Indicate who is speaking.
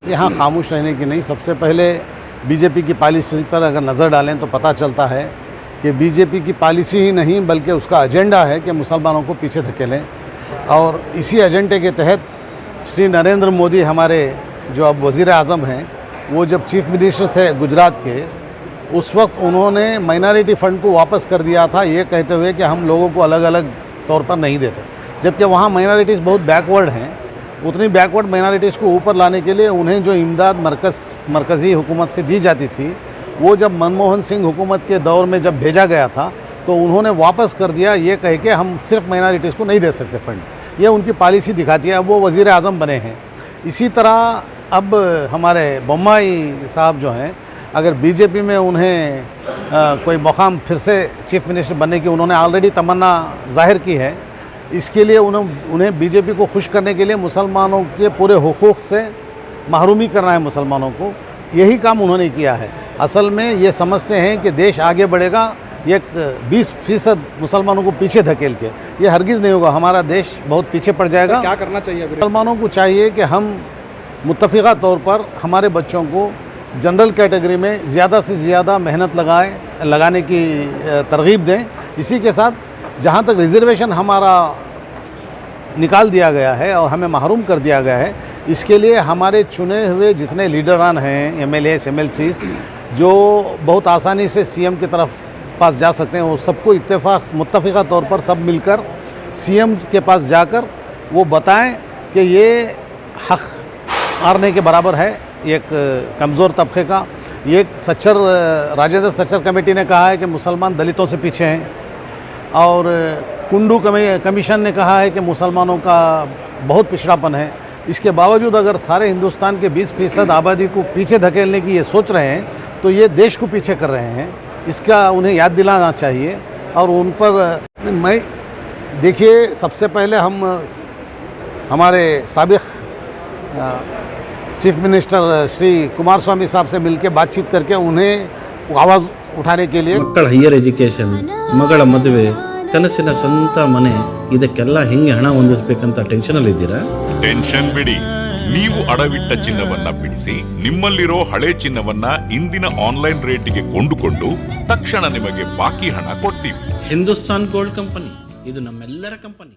Speaker 1: यहाँ खामोश रहने की नहीं। सबसे पहले बीजेपी की पॉलिसी पर अगर नज़र डालें तो पता चलता है कि बीजेपी की पॉलिसी ही नहीं बल्कि उसका एजेंडा है कि मुसलमानों को पीछे धकेलें। और इसी एजेंडे के तहत श्री नरेंद्र मोदी हमारे जो अब वज़ीर आज़म हैं, वो जब चीफ मिनिस्टर थे गुजरात के, उस वक्त उन्होंने माइनॉरिटी फ़ंड को वापस कर दिया था, ये कहते हुए कि हम लोगों को अलग अलग तौर पर नहीं देते। जबकि वहाँ माइनॉरिटीज़ बहुत बैकवर्ड हैं। उतनी बैकवर्ड माइनॉरिटीज़ को ऊपर लाने के लिए उन्हें जो इमदाद मरकज़ी हुकूमत से दी जाती थी, वो जब मनमोहन सिंह हुकूमत के दौर में जब भेजा गया था तो उन्होंने वापस कर दिया, ये कह के हम सिर्फ माइनॉरिटीज़ को नहीं दे सकते फ़ंड। ये उनकी पॉलिसी दिखाती है। अब वो वज़ीर आज़म बने हैं। इसी तरह अब हमारे बोम्माई साहब जो हैं, अगर बीजेपी में उन्हें कोई मकाम फिर से चीफ मिनिस्टर बनने की उन्होंने ऑलरेडी तमन्ना जाहिर की है, इसके लिए उन्हें बीजेपी को खुश करने के लिए मुसलमानों के पूरे हुकूक़ से महरूमी करना है मुसलमानों को। यही काम उन्होंने किया है। असल में ये समझते हैं कि देश आगे बढ़ेगा ये 20% मुसलमानों को पीछे धकेल के। ये हरगिज़ नहीं होगा। हमारा देश बहुत पीछे पड़ जाएगा।
Speaker 2: तो क्या करना चाहिए?
Speaker 1: मुसलमानों को चाहिए कि हम मुत्तफ़िक़ा तौर पर हमारे बच्चों को जनरल कैटेगरी में ज़्यादा से ज़्यादा मेहनत लगाने की तरगीब दें। इसी के साथ जहाँ तक रिज़र्वेशन हमारा निकाल दिया गया है और हमें महरूम कर दिया गया है, इसके लिए हमारे चुने हुए जितने लीडरान हैं, MLAs, MLCs, जो बहुत आसानी से CM की तरफ पास जा सकते हैं, वो सबको मुत्तफ़िक़ा तौर पर सब मिलकर CM के पास जाकर वो बताएं कि ये हक़ मारने के बराबर है एक कमज़ोर तबके का। ये राजेंद्र सच्चर कमेटी ने कहा है कि मुसलमान दलितों से पीछे हैं, और कुंडू कमीशन ने कहा है कि मुसलमानों का बहुत पिछड़ापन है। इसके बावजूद अगर सारे हिंदुस्तान के 20% आबादी को पीछे धकेलने की ये सोच रहे हैं तो ये देश को पीछे कर रहे हैं। इसका उन्हें याद दिलाना चाहिए। और उन पर मैं देखिए, सबसे पहले हम हमारे साबिक़ चीफ मिनिस्टर श्री कुमार स्वामी साहब से मिलकर बातचीत करके उन्हें आवाज़ उठाने के लिए
Speaker 3: ಮಕ್ಕಳ ಹೈಯರ್ ಎಜುಕೇಷನ್, ಮಗಳ ಮದುವೆ, ಕನಸಿನ ಸ್ವಂತ ಮನೆ, ಇದಕ್ಕೆಲ್ಲ ಹೆಂಗೆ ಹಣ ಹೊಂದಿಸಬೇಕಂತ ಟೆನ್ಷನ್ ಅಲ್ಲಿ ಇದ್ದೀರಾ?
Speaker 4: ಟೆನ್ಷನ್ ಬಿಡಿ. ನೀವು ಅಡವಿಟ್ಟ ಚಿನ್ನವನ್ನ ಬಿಡಿಸಿ ನಿಮ್ಮಲ್ಲಿರೋ ಹಳೆ ಚಿನ್ನವನ್ನ ಇಂದಿನ ಆನ್ಲೈನ್ ರೇಟಿಗೆ ಕೊಂಡುಕೊಂಡು ತಕ್ಷಣ ನಿಮಗೆ ಬಾಕಿ ಹಣ ಕೊಡ್ತೀವಿ.
Speaker 3: ಹಿಂದೂಸ್ತಾನ್ ಗೋಲ್ಡ್ ಕಂಪನಿ, ಇದು ನಮ್ಮೆಲ್ಲರ ಕಂಪನಿ.